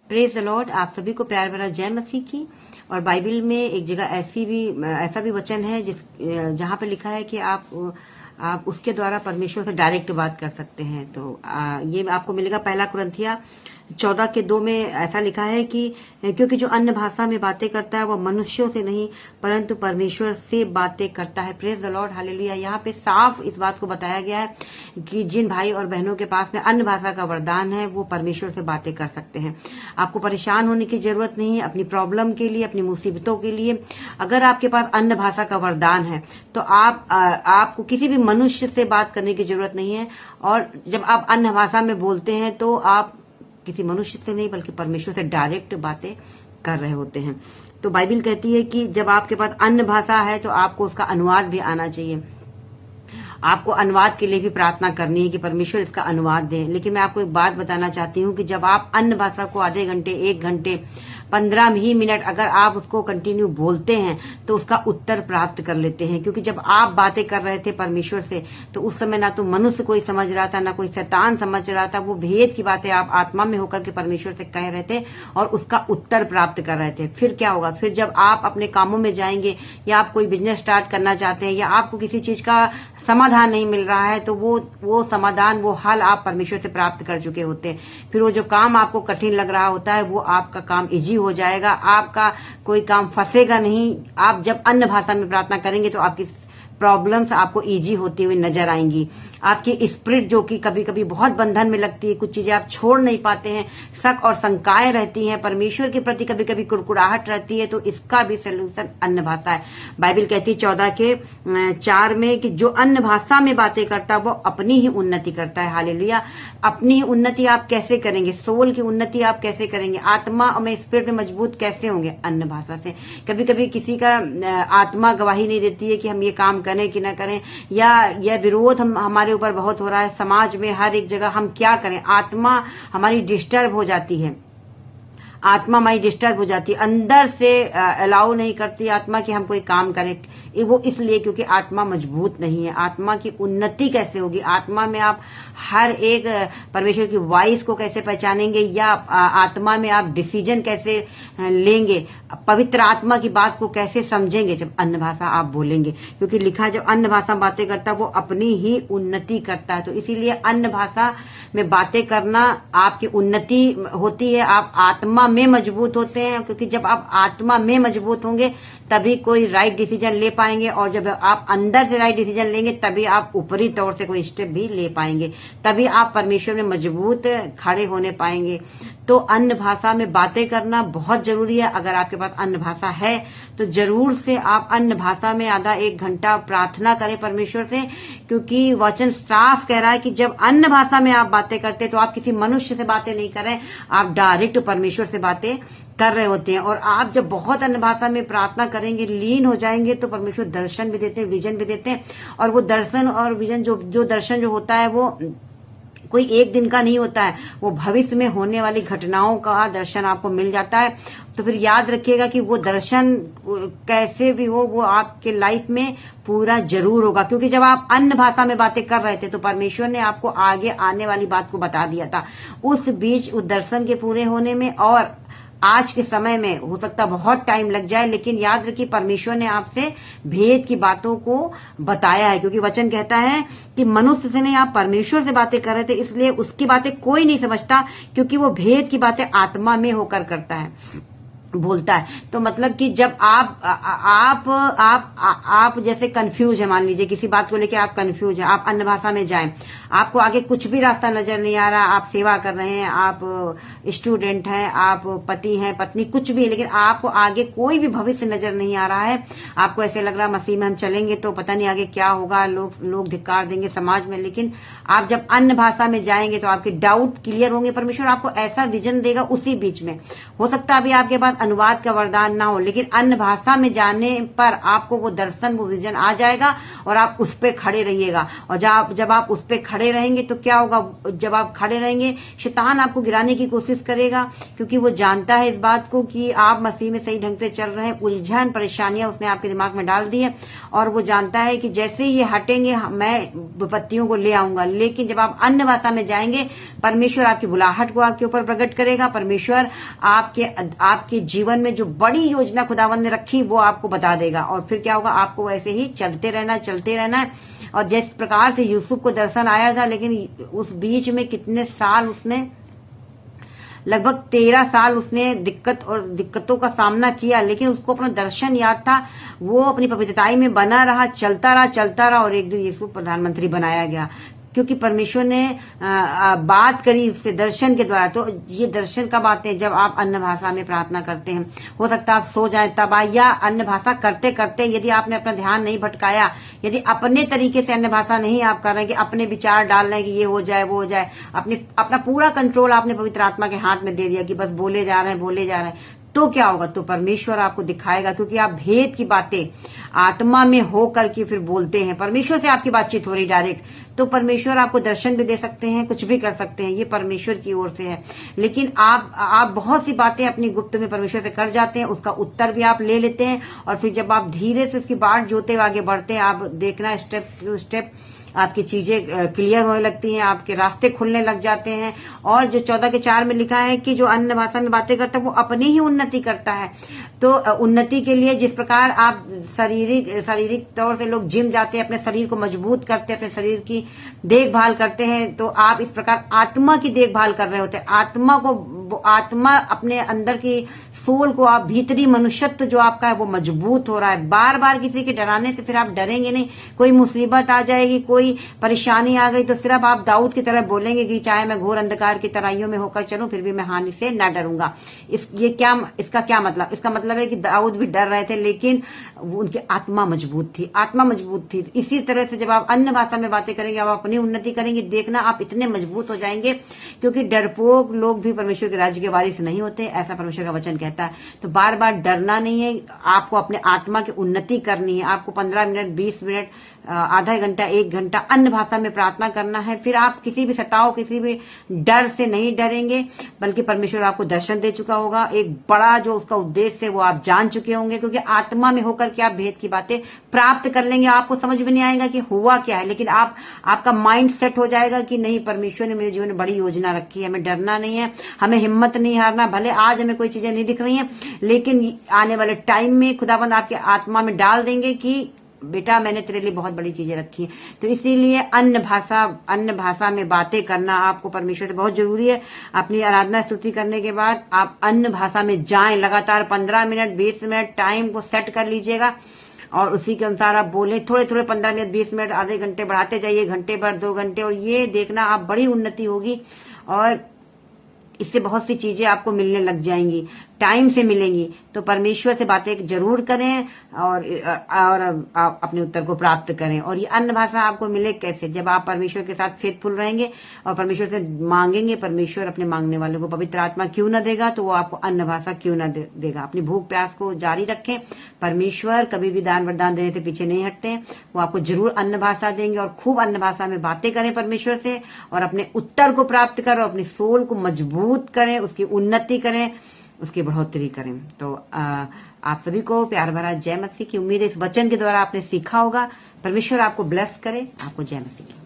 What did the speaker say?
Praise the Lord. आप सभी को प्यार भरा जय मसीह की। और बाइबल में एक जगह ऐसा भी वचन है जहां पे लिखा है कि आप उसके द्वारा परमेश्वर से डायरेक्ट बात कर सकते हैं। तो ये आपको मिलेगा 1 कुरिन्थियों 14:2 में ऐसा लिखा है कि क्योंकि जो अन्य भाषा में बातें करता है वह मनुष्यों से नहीं परंतु परमेश्वर से बातें करता है। Praise the Lord, hallelujah. यहाँ पे साफ इस बात को बताया गया है कि जिन भाई और बहनों के पास में अन्य भाषा का वरदान है वो परमेश्वर से बातें कर सकते हैं। आपको परेशान होने की जरूरत नहीं है अपनी प्रॉब्लम के लिए, अपनी मुसीबतों के लिए। अगर आपके पास अन्य भाषा का वरदान है तो आपको किसी भी मनुष्य से बात करने की जरूरत नहीं है। और जब आप अन्य भाषा में बोलते हैं तो आप किसी मनुष्य से नहीं बल्कि परमेश्वर से डायरेक्ट बातें कर रहे होते हैं। तो बाइबल कहती है कि जब आपके पास अन्य भाषा है तो आपको उसका अनुवाद भी आना चाहिए। आपको अनुवाद के लिए भी प्रार्थना करनी है कि परमेश्वर इसका अनुवाद दें। लेकिन मैं आपको एक बात बताना चाहती हूँ कि जब आप अन्य भाषा को आधे घंटे, 1 घंटे, 15 ही मिनट अगर आप उसको कंटिन्यू बोलते हैं तो उसका उत्तर प्राप्त कर लेते हैं। क्योंकि जब आप बातें कर रहे थे परमेश्वर से तो उस समय ना तो मनुष्य कोई समझ रहा था, ना कोई शैतान समझ रहा था। वो भेद की बातें आप आत्मा में होकर के परमेश्वर से कह रहे थे और उसका उत्तर प्राप्त कर रहे थे। फिर क्या होगा? फिर जब आप अपने कामों में जाएंगे या आप कोई बिजनेस स्टार्ट करना चाहते हैं या आपको किसी चीज का समाधान नहीं मिल रहा है तो वो समाधान, वो हल आप परमेश्वर से प्राप्त कर चुके होते हैं। फिर वो जो काम आपको कठिन लग रहा होता है वो आपका काम इजी हो जाएगा, आपका कोई काम फंसेगा नहीं। आप जब अन्य भाषा में प्रार्थना करेंगे तो आपकी प्रॉब्लम्स आपको इजी होती हुई नजर आएंगी। आपकी स्पिरिट जो कि कभी कभी बहुत बंधन में लगती है, कुछ चीजें आप छोड़ नहीं पाते हैं, शक और शंकाएं रहती हैं, परमेश्वर के प्रति कभी कभी कुड़कुड़ाहट रहती है, तो इसका भी सलूशन अन्य भाषा है। बाइबल कहती है 14:4 में कि जो अन्य भाषा में बातें करता है वो अपनी ही उन्नति करता है। हालेलुया। अपनी ही उन्नति आप कैसे करेंगे? सोल की उन्नति आप कैसे करेंगे? आत्मा में, स्पिरिट में मजबूत कैसे होंगे? अन्य भाषा से। कभी कभी किसी का आत्मा गवाही नहीं देती है कि हम ये काम करें कि न करें, या यह विरोध हमारे ऊपर बहुत हो रहा है समाज में, हर एक जगह। हम क्या करें? आत्मा हमारी डिस्टर्ब हो जाती है, आत्मा हमारी डिस्टर्ब हो जाती है, अंदर से अलाउ नहीं करती आत्मा कि हम कोई काम करें। वो इसलिए क्योंकि आत्मा मजबूत नहीं है। आत्मा की उन्नति कैसे होगी? आत्मा में आप हर एक परमेश्वर की वॉइस को कैसे पहचानेंगे, या आत्मा में आप डिसीजन कैसे लेंगे, पवित्र आत्मा की बात को कैसे समझेंगे जब अन्य भाषा आप बोलेंगे? क्योंकि लिखा है जब अन्य भाषा में बातें करता है वो अपनी ही उन्नति करता है। तो इसीलिए अन्य भाषा में बातें करना आपकी उन्नति होती है, आप आत्मा में मजबूत होते हैं। क्योंकि जब आप आत्मा में मजबूत होंगे तभी कोई राइट डिसीजन ले पाएंगे, और जब आप अंदर से राइट डिसीजन लेंगे तभी आप ऊपरी तौर से कोई स्टेप भी ले पाएंगे, तभी आप परमेश्वर में मजबूत खड़े होने पाएंगे। तो अन्य भाषा में बातें करना बहुत जरूरी है। अगर आपके पास अन्य भाषा है तो जरूर से आप अन्य भाषा में आधा 1 घंटा प्रार्थना करें परमेश्वर से। क्योंकि वचन साफ कह रहा है कि जब अन्य भाषा में आप बातें करते तो आप किसी मनुष्य से बातें नहीं कर रहे, आप डायरेक्ट परमेश्वर से बातें कर रहे होते हैं। और आप जब बहुत अन्य भाषा में प्रार्थना करेंगे, लीन हो जाएंगे, तो परमेश्वर दर्शन भी देते हैं, विजन भी देते हैं। और वो दर्शन और विजन जो दर्शन जो होता है वो कोई एक दिन का नहीं होता है, वो भविष्य में होने वाली घटनाओं का दर्शन आपको मिल जाता है। तो फिर याद रखिएगा कि वो दर्शन कैसे भी हो वो आपके लाइफ में पूरा जरूर होगा। क्योंकि जब आप अन्य भाषा में बातें कर रहे थे तो परमेश्वर ने आपको आगे आने वाली बात को बता दिया था। उस बीच उस दर्शन के पूरे होने में और आज के समय में हो सकता बहुत टाइम लग जाए, लेकिन याद रखिए परमेश्वर ने आपसे भेद की बातों को बताया है। क्योंकि वचन कहता है कि मनुष्य से नहीं, आप परमेश्वर से बातें कर रहे थे, इसलिए उसकी बातें कोई नहीं समझता, क्योंकि वो भेद की बातें आत्मा में होकर करता है, बोलता है। तो मतलब कि जब आप जैसे कंफ्यूज है, मान लीजिए किसी बात को लेके आप कंफ्यूज हैं, आप अन्य भाषा में जाएं, आपको आगे कुछ भी रास्ता नजर नहीं आ रहा, आप सेवा कर रहे हैं, आप स्टूडेंट हैं, आप पति हैं, पत्नी, कुछ भी है, लेकिन आपको आगे कोई भी भविष्य नजर नहीं आ रहा है। आपको ऐसे लग रहा है मसीह में हम चलेंगे तो पता नहीं आगे क्या होगा, लोग धिक्कार देंगे समाज में। लेकिन आप जब अन्य भाषा में जाएंगे तो आपके डाउट क्लियर होंगे, परमेश्वर आपको ऐसा विजन देगा उसी बीच में। हो सकता है अभी आपके पास अनुवाद का वरदान ना हो, लेकिन अन्य भाषा में जाने पर आपको वो दर्शन, वो विजन आ जाएगा और आप उस पे खड़े रहिएगा। और जब आप उस पे खड़े रहेंगे तो क्या होगा, जब आप खड़े रहेंगे शैतान आपको गिराने की कोशिश करेगा, क्योंकि वो जानता है इस बात को कि आप मसीह में सही ढंग से चल रहे हैं। उलझन, परेशानियां उसने आपके दिमाग में डाल दी है और वो जानता है कि जैसे ये हटेंगे मैं विपत्तियों को ले आऊंगा। लेकिन जब आप अन्य भाषा में जाएंगे, परमेश्वर आपकी बुलाहट को आपके ऊपर प्रकट करेगा। परमेश्वर आपके जीवन में जो बड़ी योजना खुदावंद ने रखी वो आपको बता देगा। और फिर क्या होगा, आपको वैसे ही चलते रहना है। और जिस प्रकार से यूसुफ को दर्शन आया था, लेकिन उस बीच में कितने साल उसने, लगभग 13 साल उसने दिक्कतों का सामना किया, लेकिन उसको अपना दर्शन याद था। वो अपनी पवित्रताई में बना रहा, चलता रहा और एक दिन यूसुफ प्रधानमंत्री बनाया गया, क्योंकि परमेश्वर ने बात करी उससे दर्शन के द्वारा। तो ये दर्शन कब आते हैं, जब आप अन्य भाषा में प्रार्थना करते हैं। हो सकता है आप सो जाएं तब, या अन्य भाषा करते करते यदि आपने अपना ध्यान नहीं भटकाया, यदि अपने तरीके से अन्य भाषा नहीं आप कर रहे हैं कि अपने विचार डाल रहे हैं कि ये हो जाए वो हो जाए, अपना पूरा कंट्रोल आपने पवित्र आत्मा के हाथ में दे दिया कि बस बोले जा रहे हैं, तो क्या होगा, तो परमेश्वर आपको दिखाएगा। क्योंकि आप भेद की बातें आत्मा में होकर के फिर बोलते हैं, परमेश्वर से आपकी बातचीत हो रही डायरेक्ट, तो परमेश्वर आपको दर्शन भी दे सकते हैं, कुछ भी कर सकते हैं, ये परमेश्वर की ओर से है। लेकिन आप बहुत सी बातें अपनी गुप्त में परमेश्वर से कर जाते हैं, उसका उत्तर भी आप ले लेते हैं, और फिर जब आप धीरे से उसकी बाट जोते आगे बढ़ते हैं, आप देखना स्टेप टू स्टेप आपकी चीजें क्लियर होने लगती हैं, आपके रास्ते खुलने लग जाते हैं। और जो 14:4 में लिखा है कि जो अन्य भाषा में बातें करता है वो अपनी ही उन्नति करता है। तो उन्नति के लिए जिस प्रकार आप शारीरिक तौर से लोग जिम जाते हैं, अपने शरीर को मजबूत करते हैं, अपने शरीर की देखभाल करते हैं, तो आप इस प्रकार आत्मा की देखभाल कर रहे होते हैं। आत्मा अपने अंदर की सोल को, आप भीतरी मनुष्यत्व जो आपका है वो मजबूत हो रहा है। बार बार किसी के डराने से फिर आप डरेंगे नहीं। कोई मुसीबत आ जाएगी, कोई परेशानी आ गई, तो सिर्फ आप दाऊद की तरह बोलेंगे कि चाहे मैं घोर अंधकार की तराइयों में होकर चलूं फिर भी मैं हानि से न डरूंगा। इसका क्या मतलब, इसका मतलब है कि दाऊद भी डर रहे थे, लेकिन उनकी आत्मा मजबूत थी। इसी तरह से जब आप अन्य भाषा में बातें करेंगे, आप अपनी उन्नति करेंगे, देखना आप इतने मजबूत हो जाएंगे, क्योंकि डरपोक लोग भी परमेश्वर के राज्य के वारिस नहीं होते, ऐसा परमेश्वर का वचन कहता है। तो बार बार डरना नहीं है, आपको अपने आत्मा की उन्नति करनी है। आपको 15 मिनट, 20 मिनट, आधा घंटा, 1 घंटा अन्य भाषा में प्रार्थना करना है। फिर आप किसी भी सताव, किसी भी डर से नहीं डरेंगे, बल्कि परमेश्वर आपको दर्शन दे चुका होगा। एक बड़ा जो उसका उद्देश्य है वो आप जान चुके होंगे, क्योंकि आत्मा में होकर के आप भेद की बातें प्राप्त कर लेंगे। आपको समझ में नहीं आएगा कि हुआ क्या है, लेकिन आपका माइंड सेट हो जाएगा कि नहीं, परमेश्वर ने मेरे जीवन में बड़ी योजना रखी है, हमें डरना नहीं है, हमें हिम्मत नहीं हारना। भले आज हमें कोई चीजें नहीं दिख रही हैं, लेकिन आने वाले टाइम में खुदाबंद आपके आत्मा में डाल देंगे कि बेटा मैंने तेरे लिए बहुत बड़ी चीजें रखी हैं। तो इसीलिए अन्य भाषा में बातें करना आपको परमेश्वर से बहुत जरूरी है। अपनी आराधना स्तुति करने के बाद आप अन्य भाषा में जाएं, लगातार 15 मिनट, 20 मिनट टाइम को सेट कर लीजिएगा और उसी के अनुसार आप बोलें। थोड़े 15 मिनट, 20 मिनट, आधे घंटे बढ़ाते जाइए, घंटे भर, 2 घंटे, और ये देखना आप बड़ी उन्नति होगी और इससे बहुत सी चीजें आपको मिलने लग जाएंगी, टाइम से मिलेंगी। तो परमेश्वर से बातें जरूर करें और आप अपने उत्तर को प्राप्त करें। और ये अन्य भाषा आपको मिले कैसे, जब आप परमेश्वर के साथ फेथफुल रहेंगे और परमेश्वर से मांगेंगे। परमेश्वर अपने मांगने वाले को पवित्र आत्मा क्यों न देगा, तो वो आपको अन्य भाषा क्यों न देगा। अपनी भूख प्यास को जारी रखें। परमेश्वर कभी भी दान वरदान देने से पीछे नहीं हटते, वो आपको जरूर अन्य भाषा देंगे। और खूब अन्य भाषा में बातें करें परमेश्वर से और अपने उत्तर को प्राप्त करें, अपनी सोल को मजबूत करें, उसकी उन्नति करें, उसकी बढ़ोतरी करें। तो आप सभी को प्यार भरा जय मसीह की। उम्मीद है इस वचन के द्वारा आपने सीखा होगा। परमेश्वर आपको ब्लेस करे। आपको जय मसीह की।